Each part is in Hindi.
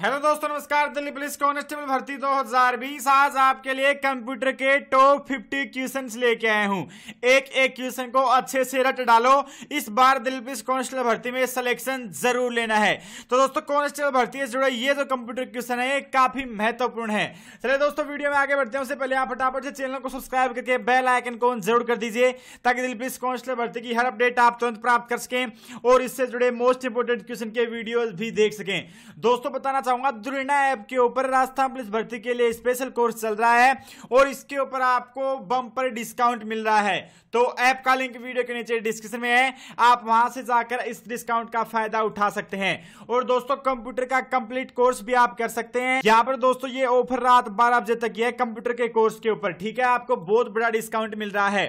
हेलो दोस्तों, नमस्कार। दिल्ली पुलिस कांस्टेबल भर्ती 2020 आज आपके लिए कंप्यूटर के टॉप 50 क्वेश्चंस लेके आए हूं। एक एक क्वेश्चन को अच्छे से रट डालो। इस बार दिल्ली पुलिस कांस्टेबल भर्ती में सिलेक्शन जरूर लेना है। तो दोस्तों, कांस्टेबल भर्ती से जुड़े ये जो कंप्यूटर क्वेश्चन है ये काफी महत्वपूर्ण है। चलिए दोस्तों, वीडियो में आगे बढ़ते हैं। उससे पहले आप फटाफट से चैनल को सब्सक्राइब करके बेल आइकन को जरूर कर दीजिए ताकि दिल्ली पुलिस कांस्टेबल भर्ती की हर अपडेट आप तुरंत प्राप्त कर सकें और इससे जुड़े मोस्ट इंपोर्टेंट क्वेश्चन के वीडियो भी देख सकें। दोस्तों, बताना दुरिना ऐप के ऊपर राजस्थान पुलिस भर्ती के लिए स्पेशल कोर्स चल रहा है और इसके ऊपर आपको बम्पर डिस्काउंट मिल रहा है। तो ऐप का लिंक वीडियो के नीचे डिस्क्रिप्शन में है, आप वहां से जाकर इस डिस्काउंट का फायदा उठा सकते हैं। और दोस्तों, कंप्यूटर का कंप्लीट कोर्स भी आप कर सकते हैं। यहाँ पर दोस्तों ये ऑफर रात 12 बजे तक है कंप्यूटर के कोर्स के ऊपर। ठीक है, आपको बहुत बड़ा डिस्काउंट मिल रहा है।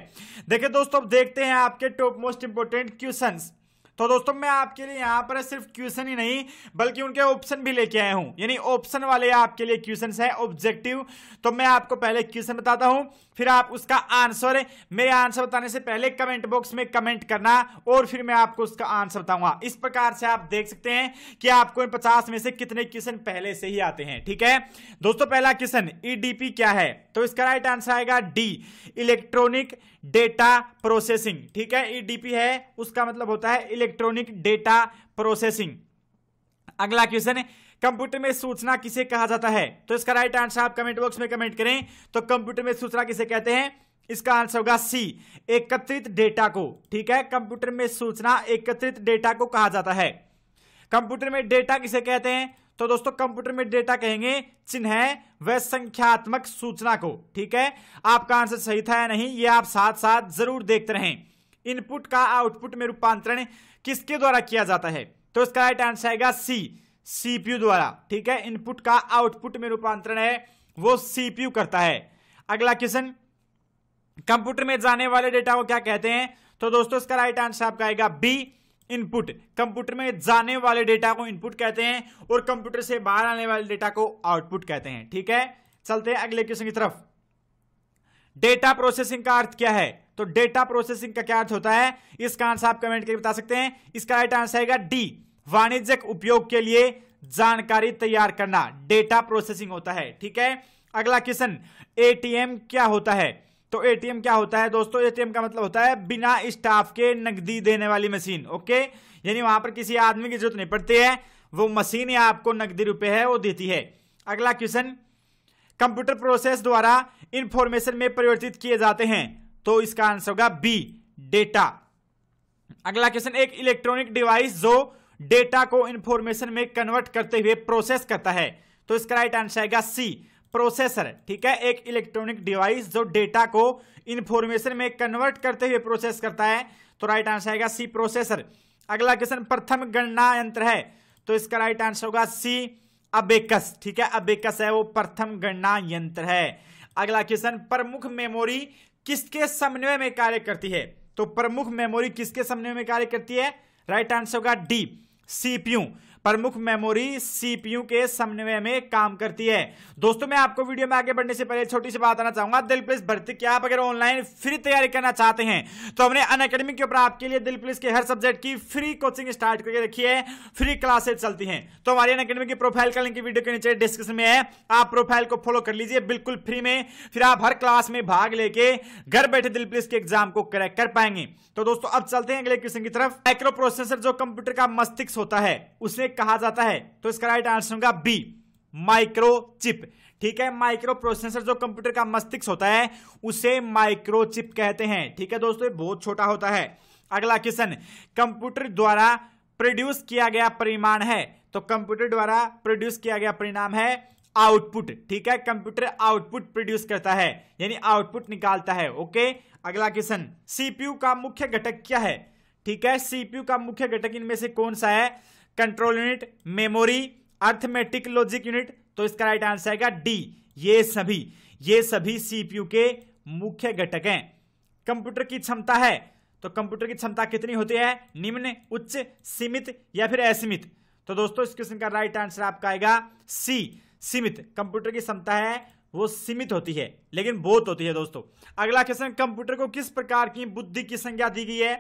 देखिए दोस्तों, अब देखते हैं आपके टॉप मोस्ट इंपोर्टेंट क्वेश्चंस। तो दोस्तों, मैं आपके लिए यहां पर सिर्फ क्वेश्चन ही नहीं बल्कि उनके ऑप्शन भी लेके आया हूं, यानी ऑप्शन वाले आपके लिए क्वेश्चंस हैं ऑब्जेक्टिव। तो मैं आपको पहले क्वेश्चन बताता हूं, फिर आप उसका आंसर मेरे आंसर बताने से पहले कमेंट बॉक्स में कमेंट करना और फिर मैं आपको उसका आंसर बताऊंगा। इस प्रकार से आप देख सकते हैं कि आपको इन 50 में से कितने क्वेश्चन पहले से ही आते हैं। ठीक है दोस्तों, पहला क्वेश्चन ईडीपी क्या है? तो इसका राइट आंसर आएगा डी, इलेक्ट्रॉनिक डेटा प्रोसेसिंग। ठीक है, ईडीपी है उसका मतलब होता है इलेक्ट्रॉनिक डेटा प्रोसेसिंग। अगला क्वेश्चन, कंप्यूटर में सूचना किसे कहा जाता है? तो इसका राइट आंसर आप कमेंट बॉक्स में कमेंट करें। तो कंप्यूटर में सूचना किसे कहते हैं? इसका आंसर होगा सी, एकत्रित डेटा को। ठीक है, कंप्यूटर में सूचना एकत्रित डेटा को कहा जाता है। कंप्यूटर में डेटा किसे कहते हैं? तो दोस्तों, कंप्यूटर में डेटा कहेंगे चिन्ह व संख्यात्मक सूचना को। ठीक है, आपका आंसर सही था या नहीं ये आप साथ साथ जरूर देखते रहें। इनपुट का आउटपुट में रूपांतरण किसके द्वारा किया जाता है? तो इसका राइट आंसर आएगा सी, सीपीयू द्वारा। ठीक है, इनपुट का आउटपुट में रूपांतरण है वो सीपीयू करता है। अगला क्वेश्चन, कंप्यूटर में जाने वाले डेटा को क्या कहते हैं? तो दोस्तों, इसका राइट आंसर आपका आएगा बी, इनपुट। कंप्यूटर में जाने वाले डेटा को इनपुट कहते हैं और कंप्यूटर से बाहर आने वाले डेटा को आउटपुट कहते हैं। ठीक है, चलते हैं अगले क्वेश्चन की तरफ। डेटा प्रोसेसिंग का अर्थ क्या है? तो डेटा प्रोसेसिंग का क्या अर्थ होता है? इसका आंसर आप कमेंट करके बता सकते हैं। इसका राइट आंसर आएगा डी, वाणिज्यिक उपयोग के लिए जानकारी तैयार करना डेटा प्रोसेसिंग होता है। ठीक है, अगला क्वेश्चन, एटीएम क्या होता है? तो एटीएम क्या होता है दोस्तों? एटीएम का मतलब होता है बिना स्टाफ के नकदी देने वाली मशीन। ओके, यानी वहां पर किसी आदमी की जरूरत नहीं पड़ती है, वो मशीन ही आपको नकदी रुपए है वो देती है। अगला क्वेश्चन, कंप्यूटर प्रोसेस द्वारा इंफॉर्मेशन में परिवर्तित किए जाते हैं। तो इसका आंसर होगा बी, डेटा। अगला क्वेश्चन, एक इलेक्ट्रॉनिक डिवाइस जो डेटा को इंफॉर्मेशन में कन्वर्ट करते हुए प्रोसेस करता है। तो इसका राइट आंसर आएगा सी, प्रोसेसर। ठीक है, एक इलेक्ट्रॉनिक डिवाइस जो डेटा को इंफॉर्मेशन में कन्वर्ट करते हुए प्रोसेस करता है। तो राइट आंसर आएगा सी, प्रोसेसर। अगला क्वेश्चन, प्रथम गणना यंत्र है। तो इसका राइट आंसर होगा सी, अबेकस। ठीक है, अबेकस है वो प्रथम गणना यंत्र है। अगला क्वेश्चन, प्रमुख मेमोरी किसके समन्वय में कार्य करती है? तो प्रमुख मेमोरी किसके समन्वय में कार्य करती है? राइट आंसर होगा डी, सीपीयू। प्रमुख मेमोरी सीपीयू के समन्वय में काम करती है। दोस्तों, मैं आपको वीडियो में आगे बढ़ने से पहले छोटी सी बात बताना चाहूंगा। दिल्ली पुलिस भर्ती की आप अगर ऑनलाइन फ्री तैयारी करना चाहते हैं तो हमने अनअकैडमी के ऊपर आपके लिए दिल्ली पुलिस के हर सब्जेक्ट की फ्री कोचिंग स्टार्ट करके रखी है, फ्री क्लासेस चलती हैं। तो हमारी अनअकैडमी की प्रोफाइल का लिंक वीडियो के नीचे डिस्क्रिप्शन में है, आप प्रोफाइल को फॉलो कर लीजिए बिल्कुल फ्री में। फिर आप हर क्लास में भाग लेके घर बैठे दिल्ली पुलिस के एग्जाम को क्रैक कर पाएंगे। तो दोस्तों, अब चलते हैं अगले क्वेश्चन की तरफ। माइक्रो प्रोसेसर जो कंप्यूटर का मस्तिष्क होता है उसे कहा जाता है। तो इसका राइट आंसर होगा बी, माइक्रोचिप। ठीक है, माइक्रो प्रोसेसर जो कंप्यूटर का मस्तिष्क होता है उसे माइक्रोचिप कहते हैं। ठीक है दोस्तों, ये बहुत छोटा होता है। अगला क्वेश्चन, कंप्यूटर द्वारा प्रोड्यूस किया गया परिमाण है। तो कंप्यूटर द्वारा प्रोड्यूस किया गया परिणाम है आउटपुट। ठीक है, कंप्यूटर आउटपुट प्रोड्यूस करता है यानी आउटपुट निकालता है। ओके, अगला क्वेश्चन, सीपीयू का मुख्य घटक क्या है? ठीक है, सीपीयू का मुख्य घटक इनमें से कौन सा है? Control unit, memory, arithmetic logic unit. तो इसका राइट आंसर आएगा डी, ये सभी सीपीयू के मुख्य घटक हैं। कंप्यूटर की क्षमता है, तो कंप्यूटर की क्षमता कितनी होती है? निम्न, उच्च, सीमित या फिर असीमित? तो दोस्तों, इस क्वेश्चन का राइट आंसर आपका आएगा सी, सीमित। कंप्यूटर की क्षमता है वो सीमित होती है लेकिन बहुत होती है दोस्तों। अगला क्वेश्चन, कंप्यूटर को किस प्रकार की बुद्धि की संज्ञा दी गई है?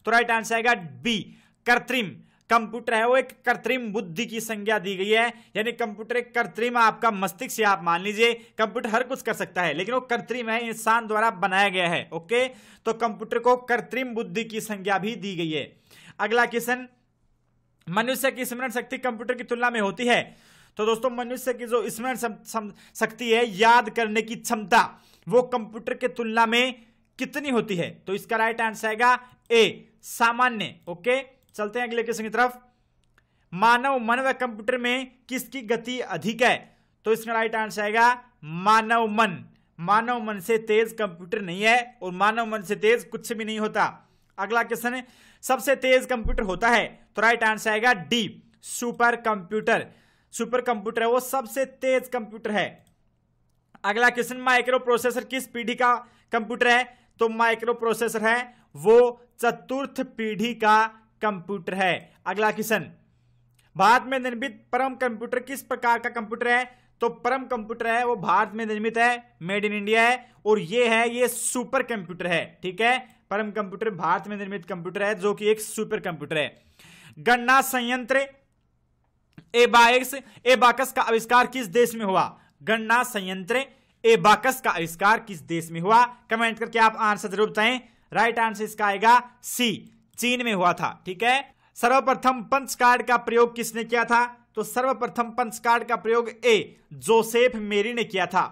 तो राइट आंसर आएगा बी, कृत्रिम। कंप्यूटर है वो एक कृत्रिम बुद्धि की संज्ञा दी गई है, यानी कंप्यूटर एक कृत्रिम आपका मस्तिष्क आप मान लीजिए। कंप्यूटर हर कुछ कर सकता है लेकिन वो कृत्रिम है, इंसान द्वारा बनाया गया है। ओके, तो कंप्यूटर को कृत्रिम बुद्धि की संज्ञा भी दी गई है। अगला क्वेश्चन, मनुष्य की स्मरण शक्ति कंप्यूटर की तुलना में होती है। तो दोस्तों मनुष्य की जो स्मरण शक्ति है, याद करने की क्षमता, वो कंप्यूटर के तुलना में कितनी होती है? तो इसका राइट आंसर आएगा ए, सामान्य। ओके, चलते हैं अगले क्वेश्चन की तरफ। मानव मन व कंप्यूटर में किसकी गति अधिक है? तो इसका राइट आंसर आएगा मानव मन। मानव मन से तेज कंप्यूटर नहीं है और मानव मन से तेज कुछ भी नहीं होता। अगला क्वेश्चन, सबसे तेज कंप्यूटर होता है? तो राइट आंसर आएगा D, super computer. Super computer है वो सबसे तेज कंप्यूटर है। अगला क्वेश्चन, माइक्रो प्रोसेसर किस पीढ़ी का कंप्यूटर है? तो माइक्रो प्रोसेसर है वो चतुर्थ पीढ़ी का कंप्यूटर है। अगला क्वेश्चन, भारत में निर्मित परम कंप्यूटर किस प्रकार का कंप्यूटर है? तो परम कंप्यूटर है वो भारत में निर्मित है, मेड इन इंडिया है, और ये सुपर कंप्यूटर है। ठीक है, परम कंप्यूटर भारत में निर्मित कंप्यूटर है जो कि एक सुपर कंप्यूटर है। गणना संयंत्र एबाकस का आविष्कार किस देश में हुआ? गणना संयंत्र एबाकस का आविष्कार किस देश में हुआ? कमेंट करके आप आंसर जरूर बताएं। राइट आंसर इसका आएगा सी, चीन में हुआ था। ठीक है, सर्वप्रथम पंच कार्ड का प्रयोग किसने किया था? तो सर्वप्रथम पंच कार्ड का प्रयोग ए, जोसेफ मेरी ने किया था।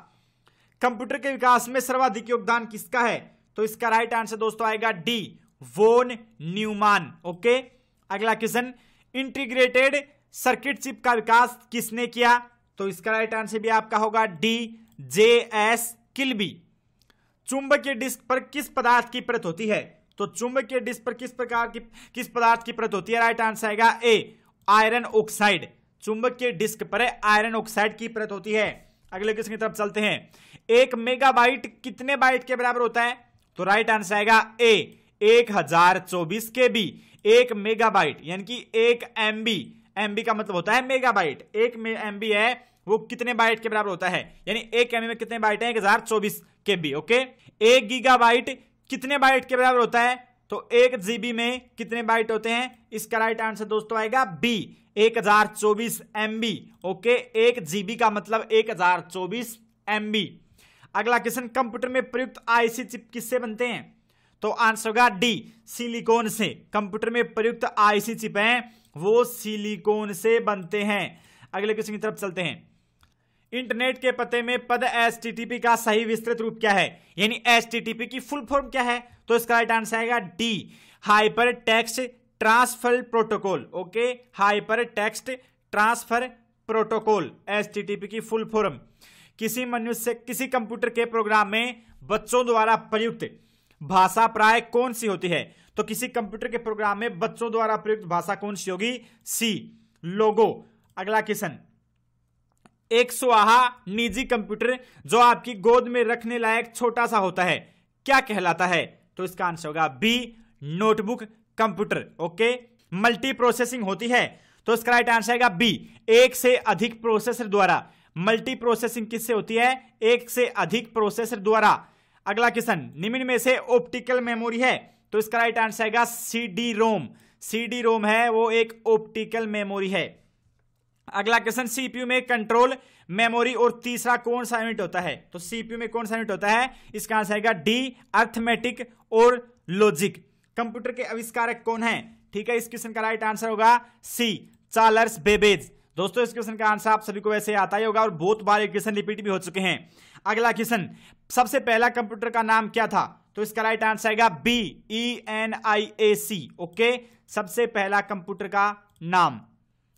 कंप्यूटर के विकास में सर्वाधिक योगदान किसका है? तो इसका राइट आंसर दोस्तों आएगा डी, वोन न्यूमान। ओके, अगला क्वेश्चन, इंटीग्रेटेड सर्किट चिप का विकास किसने किया? तो इसका राइट आंसर भी आपका होगा डी, जे.एस. किल्बी। चुंबकीय डिस्क पर किस पदार्थ की परत होती है? तो चुंबकीय डिस्क पर किस पदार्थ की परत होती है? राइट आंसर आएगा ए, आयरन ऑक्साइड। चुंबकीय डिस्क पर आयरन ऑक्साइड की परत होती है। अगले क्वेश्चन की तरफ चलते हैं। 1 मेगाबाइट कितने बाइट के बराबर होता है? तो राइट आंसर आएगा ए, 1024 KB। 1 मेगाबाइट यानी कि 1 MB, MB का मतलब होता है मेगाबाइट। 1 MB है वो कितने बाइट के बराबर होता है? यानी 1 MB में कितने बाइट है? 1024 KB। ओके, 1 गीगाबाइट कितने बाइट के बराबर होता है? तो 1 GB में कितने बाइट होते हैं? इसका राइट आंसर दोस्तों आएगा बी, 1024 MB। ओके, 1 GB का मतलब 1024 MB। अगला क्वेश्चन, कंप्यूटर में प्रयुक्त आईसी चिप किससे बनते हैं? तो आंसर होगा डी, सिलिकॉन से। कंप्यूटर में प्रयुक्त आईसी चिप हैं वो सिलिकॉन से बनते हैं। अगले क्वेश्चन की तरफ चलते हैं। इंटरनेट के पते में पद HTTP का सही विस्तृत रूप क्या है? यानी HTTP की फुल फॉर्म क्या है? तो इसका राइट आंसर आएगा D, hyper text transfer protocol. Okay, hyper text transfer protocol HTTP की फुल फॉर्म। किसी कंप्यूटर के प्रोग्राम में बच्चों द्वारा प्रयुक्त भाषा प्राय कौन सी होती है? तो किसी कंप्यूटर के प्रोग्राम में बच्चों द्वारा प्रयुक्त भाषा कौन सी होगी? सी, लोगो। अगला क्वेश्चन, एक सुहाहा निजी कंप्यूटर जो आपकी गोद में रखने लायक छोटा सा होता है क्या कहलाता है? तो इसका आंसर होगा B, notebook computer. Okay, multi processing होती है तो इसका राइट आंसर आएगा बी, एक से अधिक प्रोसेसर द्वारा। मल्टी प्रोसेसिंग किससे होती है? एक से अधिक प्रोसेसर द्वारा। अगला क्वेश्चन, निम्न में से ऑप्टिकल मेमोरी है? तो इसका राइट आंसर आएगा CD रोम। CD रोम है वो एक ऑप्टिकल मेमोरी है। अगला क्वेश्चन, CPU में कंट्रोल, मेमोरी और तीसरा कौन सा यूनिट होता है? तो CPU में कौन सा यूनिट होता है? इसका आंसर आएगा डी, अर्थमेटिक और लॉजिक। कंप्यूटर के आविष्कारक कौन है? ठीक है, इस क्वेश्चन का राइट आंसर होगा सी, चार्ल्स बेबेज। दोस्तों इस क्वेश्चन का आंसर आप सभी को वैसे आता ही होगा और बहुत बार ये क्वेश्चन रिपीट भी हो चुके हैं। अगला क्वेश्चन, सबसे पहला कंप्यूटर का नाम क्या था? तो इसका राइट आंसर आएगा बी, ENIAC। ओके, सबसे पहला कंप्यूटर का नाम।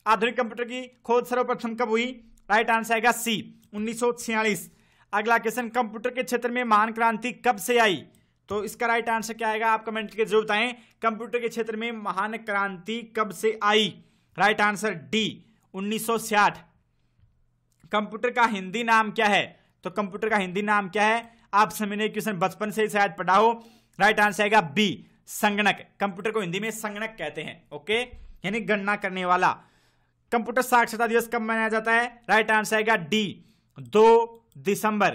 आधुनिक कंप्यूटर की खोज सर्वप्रथम कब हुई? राइट आंसर आएगा सी, 1946। अगला क्वेश्चन, कंप्यूटर के क्षेत्र में महान क्रांति कब से आई? तो इसका राइट आंसर क्या आएगा? आप कमेंट करके जरूर बताएं। कंप्यूटर के क्षेत्र में महान क्रांति कब से आई? Right answer D, 1960। कंप्यूटर का हिंदी नाम क्या है? तो कंप्यूटर का हिंदी नाम क्या है? आप सभी ने क्वेश्चन बचपन से ही शायद पढ़ा हो। राइट आंसर आएगा बी, संगणक। कंप्यूटर को हिंदी में संगणक कहते हैं। ओके, यानी गणना करने वाला। कंप्यूटर साक्षरता दिवस कब मनाया जाता है? राइट आंसर आएगा डी, 2 दिसंबर।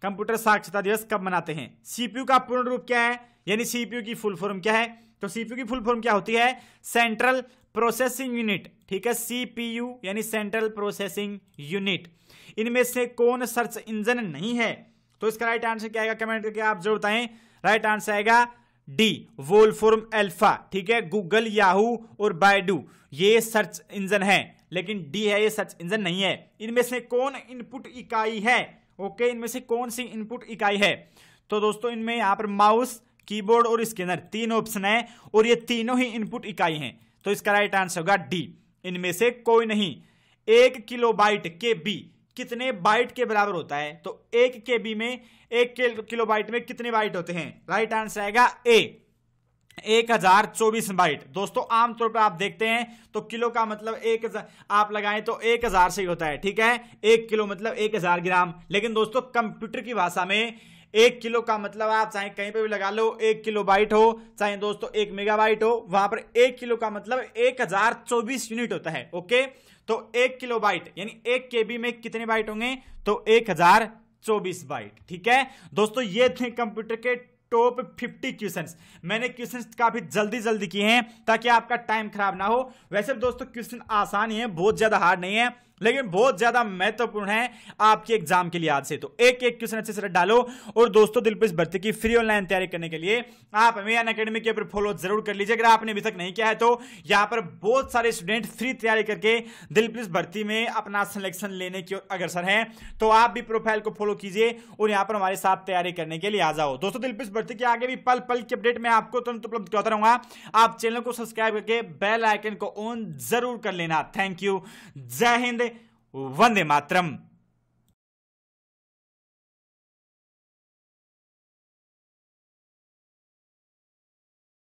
कंप्यूटर साक्षरता दिवस कब मनाते हैं? CPU का पूर्ण रूप क्या है? यानी CPU की फुल फॉर्म क्या है? तो CPU की फुल फॉर्म क्या होती है? सेंट्रल प्रोसेसिंग यूनिट, ठीक है, CPU यानी सेंट्रल प्रोसेसिंग यूनिट, इनमें से कौन सर्च इंजन नहीं है? तो इसका राइट आंसर क्या आएगा, कमेंट करके आप जरूर बताएं। राइट आंसर आएगा डी, वोल्फॉर्म अल्फा, ठीक है। गूगल, याहू और बायडू ये सर्च इंजन है, लेकिन डी है ये सर्च इंजन नहीं है। इनमें से कौन इनपुट इकाई है? ओके, इनमें से कौन सी इनपुट इकाई है? तो दोस्तों इनमें यहां पर माउस, कीबोर्ड और स्कैनर तीन ऑप्शन है और ये तीनों ही इनपुट इकाई हैं। तो इसका राइट आंसर होगा डी, इनमें से कोई नहीं। 1 किलोबाइट KB कितने बाइट के बराबर होता है? तो 1 KB में 1 किलोबाइट में कितने बाइट होते हैं? राइट आंसर आएगा ए, 1024 बाइट। दोस्तों आमतौर पर आप देखते हैं तो किलो का मतलब 1000 आप लगाएं तो 1000 से ही होता है, ठीक है। 1 किलो मतलब 1000 ग्राम, लेकिन दोस्तों कंप्यूटर की भाषा में 1 किलो का मतलब आप चाहे कहीं पे भी लगा लो, 1 किलो बाइट हो चाहे दोस्तों 1 मेगाबाइट हो, वहां पर 1 किलो का मतलब 1024 यूनिट होता है। ओके, तो 1 किलो बाइट यानी 1 KB में कितने बाइट होंगे? तो 1024 बाइट, ठीक है। दोस्तों ये थे कंप्यूटर के टॉप 50 क्वेश्चंस। मैंने क्वेश्चंस काफी जल्दी किए हैं ताकि आपका टाइम खराब ना हो। वैसे दोस्तों क्वेश्चन आसान ही है, बहुत ज्यादा हार्ड नहीं है, लेकिन बहुत ज्यादा महत्वपूर्ण है आपके एग्जाम के लिए आज से। तो एक क्वेश्चन अच्छे से डालो। और दोस्तों दिल पुलिस भर्ती की फ्री ऑनलाइन तैयारी करने के लिए आप हमें अनअकैडमी के ऊपर फॉलो जरूर कर लीजिए। अगर आपने अभी तक नहीं किया है तो यहाँ पर बहुत सारे स्टूडेंट फ्री तैयारी करके दिल पुलिस भर्ती में अपना सिलेक्शन लेने की अग्रसर हैं, तो आप भी प्रोफाइल को फॉलो कीजिए और यहाँ पर हमारे साथ तैयारी करने के लिए आ जाओ। दोस्तों दिल पुलिस भर्ती के आगे भी पल पल की अपडेट मैं आपको तुरंत उपलब्ध कराता रहूंगा। आप चैनल को सब्सक्राइब करके बेल आइकन को ऑन जरूर कर लेना। थैंक यू, जय हिंद, वंदे मातरम।